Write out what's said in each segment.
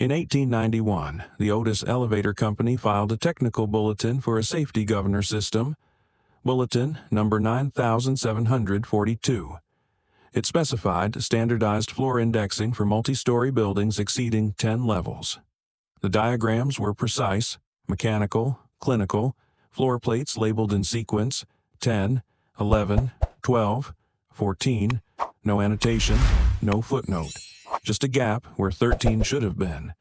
In 1891, the Otis Elevator Company filed a technical bulletin for a safety governor system, Bulletin number 9742. It specified standardized floor indexing for multi-story buildings exceeding 10 levels. The diagrams were precise, mechanical, clinical, floor plates labeled in sequence 10, 11, 12, 14, no annotation, no footnote, just a gap where 13 should have been.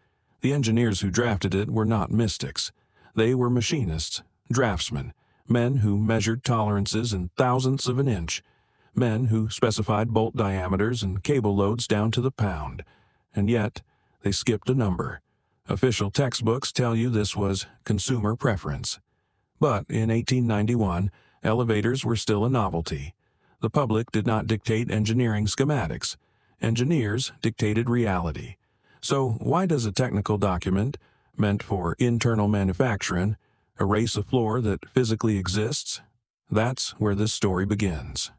The engineers who drafted it were not mystics. They were machinists, draftsmen, men who measured tolerances in thousandths of an inch, men who specified bolt diameters and cable loads down to the pound. And yet, they skipped a number. Official textbooks tell you this was consumer preference. But in 1891, elevators were still a novelty. The public did not dictate engineering schematics. Engineers dictated reality. So why does a technical document, meant for internal manufacturing, erase a floor that physically exists? That's where this story begins.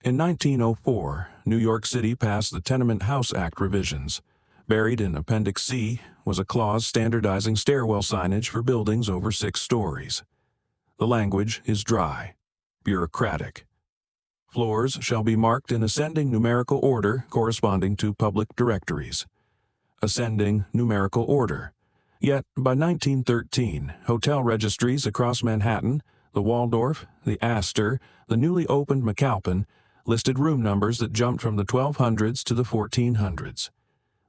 In 1904, New York City passed the Tenement House Act revisions. Buried in Appendix C was a clause standardizing stairwell signage for buildings over 6 stories. The language is dry, bureaucratic. Floors shall be marked in ascending numerical order corresponding to public directories. Ascending numerical order. Yet, by 1913, hotel registries across Manhattan, the Waldorf, the Astor, the newly opened McAlpin, listed room numbers that jumped from the 1200s to the 1400s.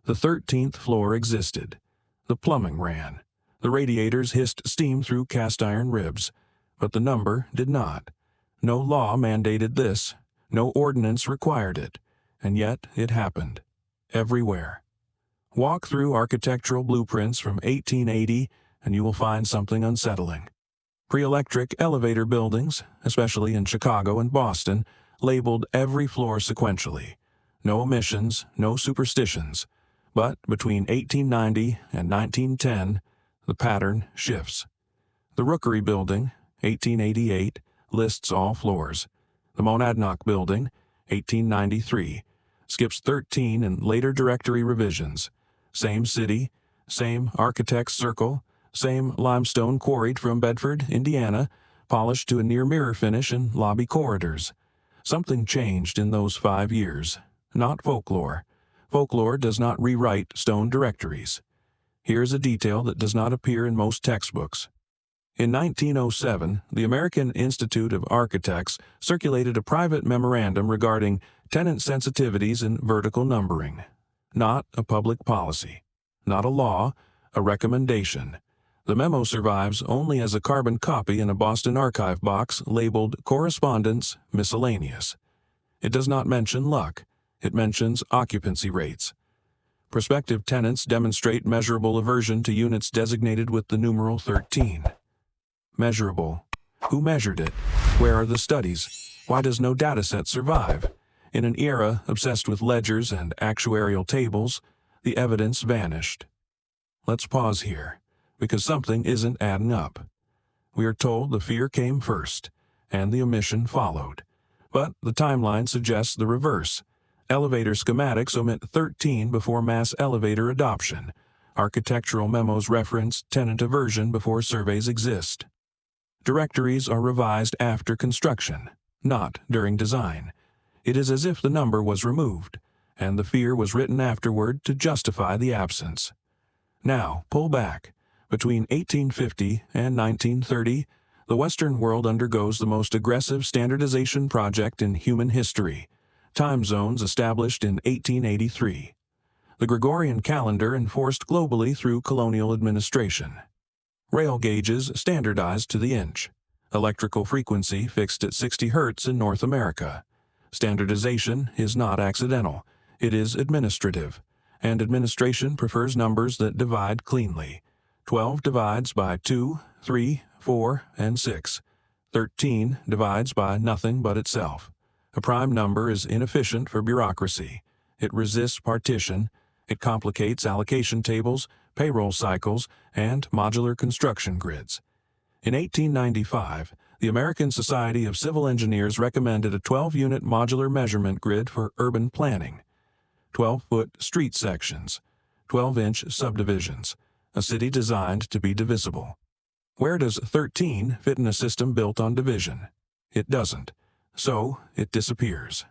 The 13th floor existed. The plumbing ran. The radiators hissed steam through cast-iron ribs. But the number did not. No law mandated this. No ordinance required it. And yet it happened. Everywhere. Walk through architectural blueprints from 1880 and you will find something unsettling. Pre-electric elevator buildings, especially in Chicago and Boston, labeled every floor sequentially. No omissions, no superstitions. But between 1890 and 1910, the pattern shifts. The Rookery Building, 1888, lists all floors. The Monadnock Building, 1893, skips 13 in later directory revisions. Same city, same architect's circle, same limestone quarried from Bedford, Indiana, polished to a near-mirror finish in lobby corridors. Something changed in those 5 years. Not folklore. Folklore does not rewrite stone directories. Here's a detail that does not appear in most textbooks. In 1907, the American Institute of Architects circulated a private memorandum regarding tenant sensitivities and vertical numbering. Not a public policy. Not a law, a recommendation. The memo survives only as a carbon copy in a Boston archive box labeled Correspondence Miscellaneous. It does not mention luck. It mentions occupancy rates. Prospective tenants demonstrate measurable aversion to units designated with the numeral 13. Measurable. Who measured it? Where are the studies? Why does no dataset survive? In an era obsessed with ledgers and actuarial tables, the evidence vanished. Let's pause here, because something isn't adding up. We are told the fear came first, and the omission followed. But the timeline suggests the reverse. Elevator schematics omit 13 before mass elevator adoption. Architectural memos reference tenant aversion before surveys exist. Directories are revised after construction, not during design. It is as if the number was removed, and the fear was written afterward to justify the absence. Now, pull back. Between 1850 and 1930, the Western world undergoes the most aggressive standardization project in human history. Time zones established in 1883. The Gregorian calendar enforced globally through colonial administration. Rail gauges standardized to the inch. Electrical frequency fixed at 60 Hz in North America. Standardization is not accidental. It is administrative. And administration prefers numbers that divide cleanly. 12 divides by 2, 3, 4, and 6. 13 divides by nothing but itself. A prime number is inefficient for bureaucracy. It resists partition. It complicates allocation tables, payroll cycles, and modular construction grids. In 1895, the American Society of Civil Engineers recommended a 12-unit modular measurement grid for urban planning. 12-foot street sections. 12-inch subdivisions, a city designed to be divisible. Where does 13 fit in a system built on division? It doesn't, so it disappears.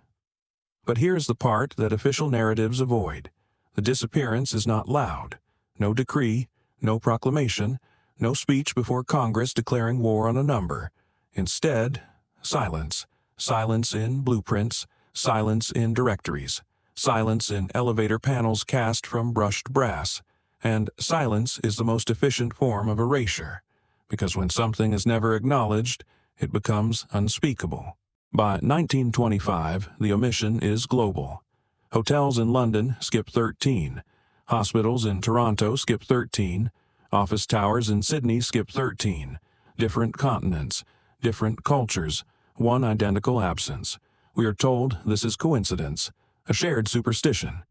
But here's the part that official narratives avoid. The disappearance is not loud. No decree, no proclamation, no speech before Congress declaring war on a number. Instead, silence. Silence in blueprints, silence in directories, silence in elevator panels cast from brushed brass, and silence is the most efficient form of erasure, because when something is never acknowledged, it becomes unspeakable. By 1925, the omission is global. Hotels in London skip 13, hospitals in Toronto skip 13, office towers in Sydney skip 13, different continents, different cultures, one identical absence. We are told this is coincidence, a shared superstition.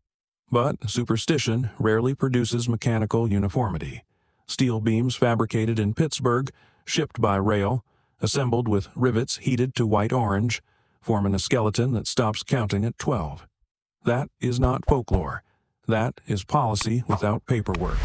But superstition rarely produces mechanical uniformity. Steel beams fabricated in Pittsburgh, shipped by rail, assembled with rivets heated to white-orange, forming a skeleton that stops counting at 12. That is not folklore. That is policy without paperwork.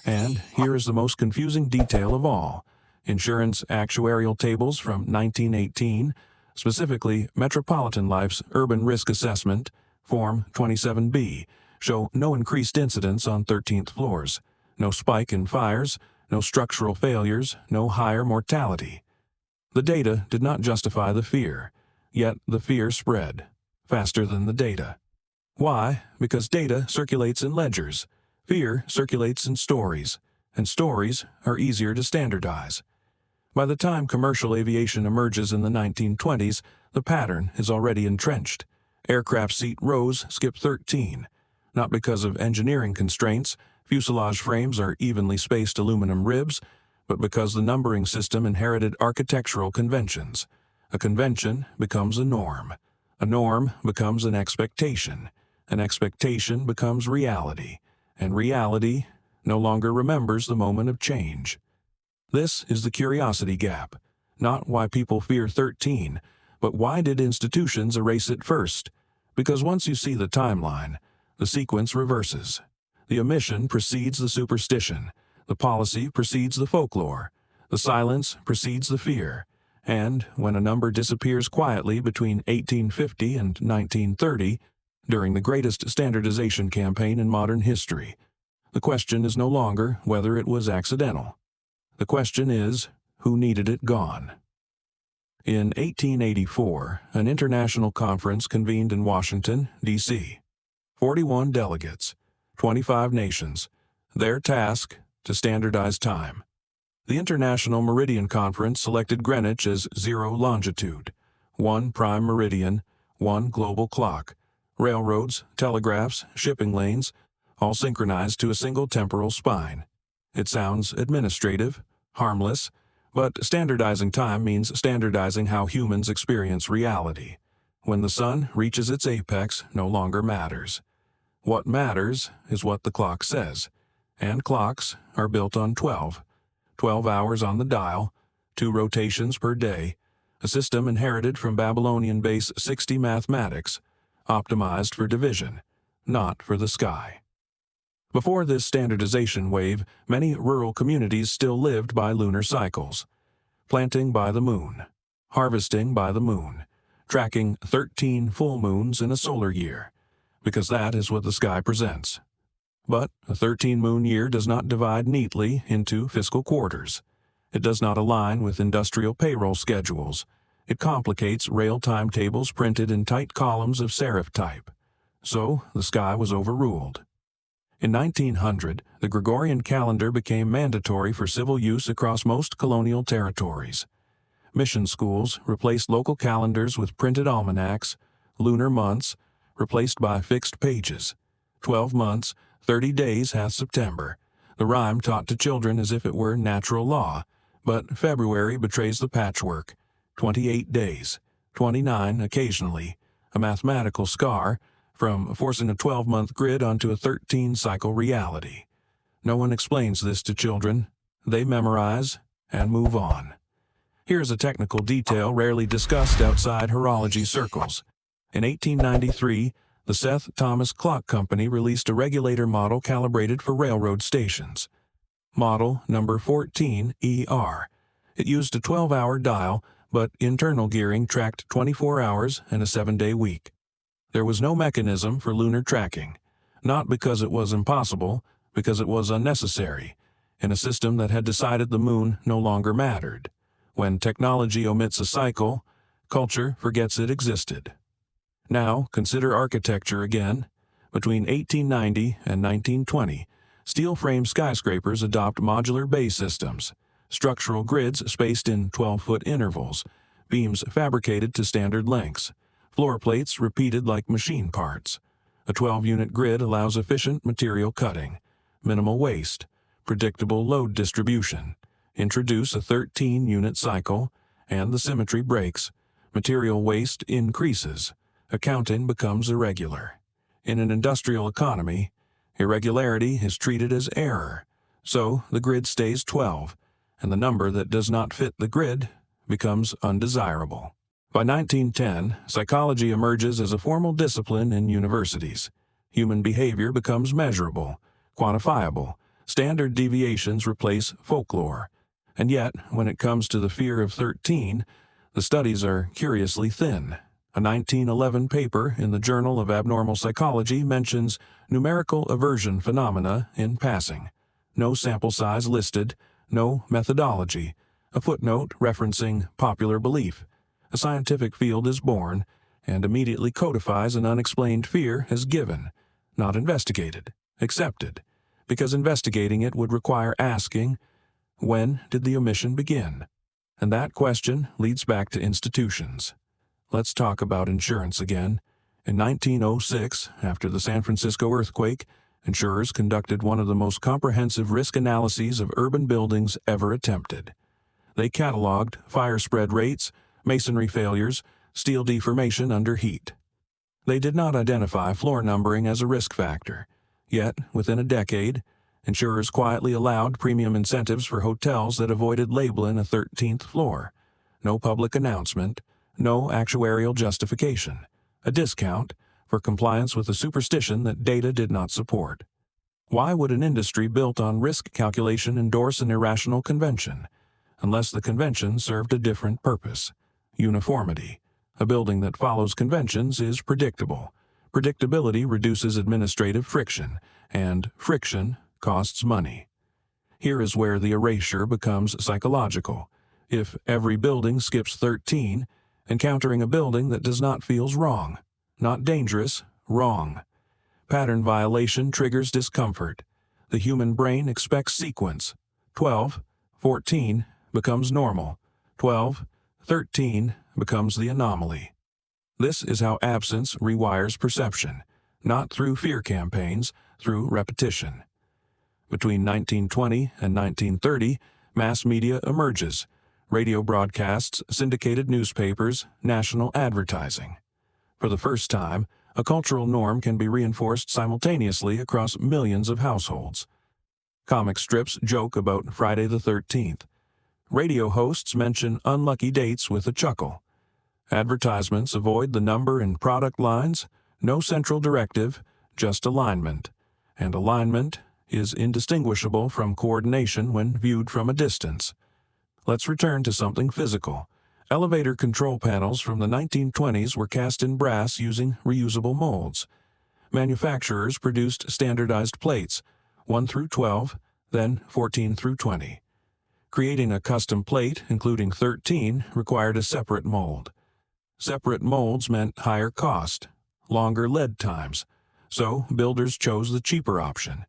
And here is the most confusing detail of all. Insurance actuarial tables from 1918, specifically Metropolitan Life's Urban Risk Assessment, Form 27B, show no increased incidence on 13th floors, no spike in fires, no structural failures, no higher mortality. The data did not justify the fear, yet the fear spread, faster than the data. Why? Because data circulates in ledgers, fear circulates in stories, and stories are easier to standardize. By the time commercial aviation emerges in the 1920s, the pattern is already entrenched. Aircraft seat rows skip 13, not because of engineering constraints, fuselage frames are evenly spaced aluminum ribs, but because the numbering system inherited architectural conventions. A convention becomes a norm becomes an expectation becomes reality, and reality no longer remembers the moment of change. This is the curiosity gap, not why people fear 13, but why did institutions erase it first? Because once you see the timeline, the sequence reverses. The omission precedes the superstition, the policy precedes the folklore, the silence precedes the fear, and when a number disappears quietly between 1850 and 1930, during the greatest standardization campaign in modern history, the question is no longer whether it was accidental. The question is, who needed it gone? In 1884, an international conference convened in Washington, D.C. 41 delegates, 25 nations, their task to standardize time. The International Meridian Conference selected Greenwich as 0 longitude, 1 prime meridian, 1 global clock, railroads, telegraphs, shipping lanes, all synchronized to a single temporal spine. It sounds administrative, harmless, but standardizing time means standardizing how humans experience reality. When the sun reaches its apex, no longer matters. What matters is what the clock says, and clocks are built on 12 hours on the dial, 2 rotations per day, a system inherited from Babylonian base 60 mathematics, optimized for division, not for the sky. Before this standardization wave, many rural communities still lived by lunar cycles, planting by the moon, harvesting by the moon, tracking 13 full moons in a solar year, because that is what the sky presents. But a 13-moon year does not divide neatly into fiscal quarters. It does not align with industrial payroll schedules. It complicates rail timetables printed in tight columns of serif type. So the sky was overruled. In 1900, the Gregorian calendar became mandatory for civil use across most colonial territories. Mission schools replaced local calendars with printed almanacs, lunar months, replaced by fixed pages. 12 months, 30 days hath September. The rhyme taught to children as if it were natural law, but February betrays the patchwork. 28 days, 29 occasionally, a mathematical scar, from forcing a 12-month grid onto a 13-cycle reality. No one explains this to children. They memorize and move on. Here's a technical detail rarely discussed outside horology circles. In 1893, The Seth Thomas Clock Company released a regulator model calibrated for railroad stations. Model number 14ER. It used a 12-hour dial, but internal gearing tracked 24 hours and a 7-day week. There was no mechanism for lunar tracking, not because it was impossible, because it was unnecessary, in a system that had decided the moon no longer mattered. When technology omits a cycle, culture forgets it existed. Now, consider architecture again. Between 1890 and 1920, steel-frame skyscrapers adopt modular bay systems, structural grids spaced in 12-foot intervals, beams fabricated to standard lengths, floor plates repeated like machine parts. A 12-unit grid allows efficient material cutting, minimal waste, predictable load distribution. Introduce a 13-unit cycle, and the symmetry breaks. Material waste increases. Accounting becomes irregular. In an industrial economy, irregularity is treated as error. So the grid stays 12, and the number that does not fit the grid becomes undesirable. By 1910, psychology emerges as a formal discipline in universities. Human behavior becomes measurable, quantifiable. Standard deviations replace folklore. And yet, when it comes to the fear of 13, the studies are curiously thin. A 1911 paper in the Journal of Abnormal Psychology mentions numerical aversion phenomena in passing. No sample size listed, no methodology, a footnote referencing popular belief. A scientific field is born and immediately codifies an unexplained fear as given, not investigated, accepted, because investigating it would require asking, when did the omission begin? And that question leads back to institutions. Let's talk about insurance again. In 1906, after the San Francisco earthquake, insurers conducted one of the most comprehensive risk analyses of urban buildings ever attempted. They cataloged fire spread rates, masonry failures, steel deformation under heat. They did not identify floor numbering as a risk factor. Yet, within a decade, insurers quietly allowed premium incentives for hotels that avoided labeling a 13th floor. No public announcement, no actuarial justification, a discount for compliance with a superstition that data did not support. Why would an industry built on risk calculation endorse an irrational convention, unless the convention served a different purpose? Uniformity. A building that follows conventions is predictable. Predictability reduces administrative friction, and friction costs money. Here is where the erasure becomes psychological. If every building skips 13, encountering a building that does not feels wrong. Not dangerous, wrong. Pattern violation triggers discomfort. The human brain expects sequence. 12, 14 becomes normal. 12, 13 becomes the anomaly. This is how absence rewires perception, not through fear campaigns, through repetition. Between 1920 and 1930, mass media emerges. Radio broadcasts, syndicated newspapers, national advertising. For the first time, a cultural norm can be reinforced simultaneously across millions of households. Comic strips joke about Friday the 13th. Radio hosts mention unlucky dates with a chuckle. Advertisements avoid the number and product lines, no central directive, just alignment. And alignment is indistinguishable from coordination when viewed from a distance. Let's return to something physical. Elevator control panels from the 1920s were cast in brass using reusable molds. Manufacturers produced standardized plates, 1 through 12, then 14 through 20. Creating a custom plate, including 13, required a separate mold. Separate molds meant higher cost, longer lead times, so builders chose the cheaper option.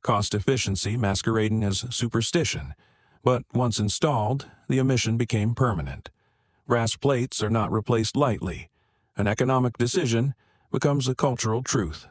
Cost efficiency masquerading as superstition, but once installed, the omission became permanent. Brass plates are not replaced lightly. An economic decision becomes a cultural truth.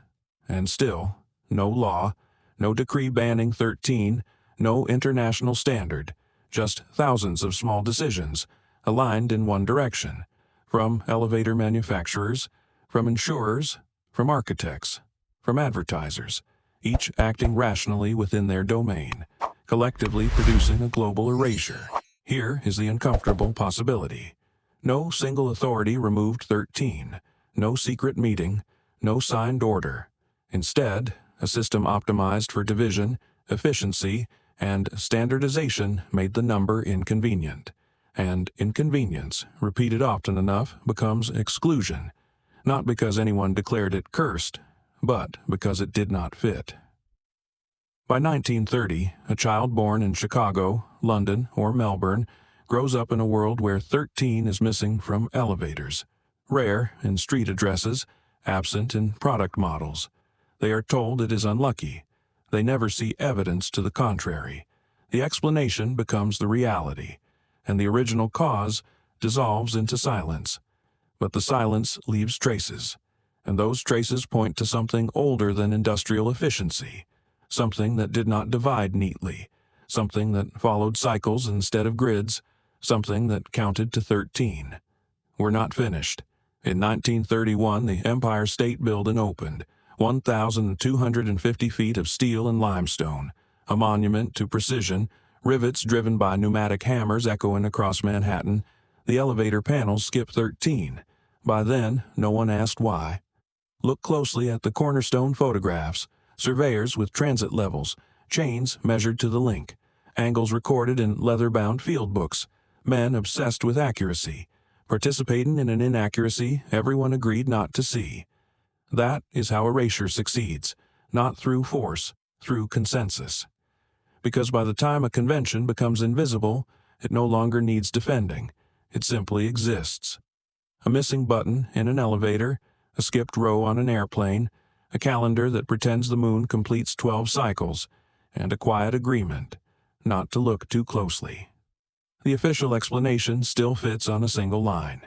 And still, no law, no decree banning 13, no international standard, just thousands of small decisions, aligned in one direction, from elevator manufacturers, from insurers, from architects, from advertisers, each acting rationally within their domain, collectively producing a global erasure. Here is the uncomfortable possibility. No single authority removed 13, no secret meeting, no signed order. Instead, a system optimized for division, efficiency, and standardization made the number inconvenient. And inconvenience, repeated often enough, becomes exclusion, not because anyone declared it cursed, but because it did not fit. By 1930, a child born in Chicago, London, or Melbourne grows up in a world where 13 is missing from elevators, rare in street addresses, absent in product models. They are told it is unlucky. They never see evidence to the contrary. The explanation becomes the reality, and the original cause dissolves into silence. But the silence leaves traces, and those traces point to something older than industrial efficiency, something that did not divide neatly, something that followed cycles instead of grids, something that counted to 13. We're not finished. In 1931, the Empire State Building opened, 1,250 feet of steel and limestone, a monument to precision, rivets driven by pneumatic hammers echoing across Manhattan. The elevator panels skip 13. By then, no one asked why. Look closely at the cornerstone photographs, surveyors with transit levels, chains measured to the link, angles recorded in leather-bound field books, men obsessed with accuracy, participating in an inaccuracy everyone agreed not to see. That is how erasure succeeds, not through force, through consensus. Because by the time a convention becomes invisible, it no longer needs defending. It simply exists. A missing button in an elevator, a skipped row on an airplane, a calendar that pretends the moon completes 12 cycles, and a quiet agreement not to look too closely. The official explanation still fits on a single line.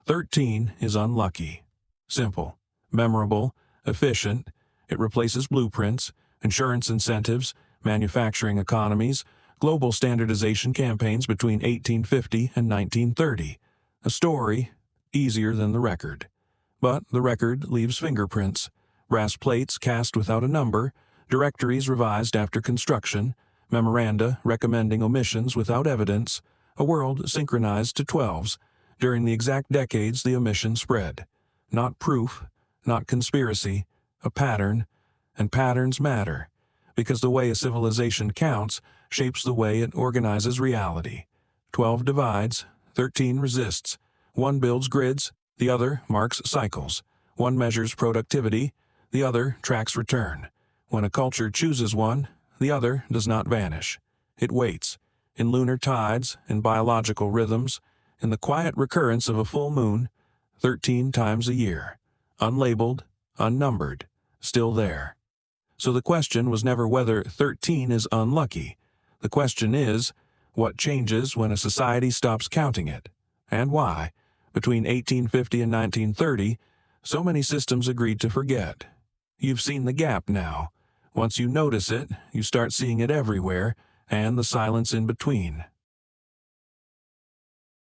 13 is unlucky. Simple, memorable, efficient. It replaces blueprints, insurance incentives, manufacturing economies, global standardization campaigns between 1850 and 1930. A story, easier than the record. But the record leaves fingerprints, brass plates cast without a number, directories revised after construction, memoranda recommending omissions without evidence, a world synchronized to 12s. During the exact decades the omission spread. Not proof, not conspiracy, a pattern, and patterns matter, because the way a civilization counts shapes the way it organizes reality. 12 divides, 13 resists. One builds grids, the other marks cycles. One measures productivity, the other tracks return. When a culture chooses one, the other does not vanish. It waits, in lunar tides, in biological rhythms, in the quiet recurrence of a full moon, 13 times a year, unlabeled, unnumbered, still there. So the question was never whether 13 is unlucky. The question is, what changes when a society stops counting it, and why? Between 1850 and 1930, so many systems agreed to forget. You've seen the gap now. Once you notice it, you start seeing it everywhere, and the silence in between.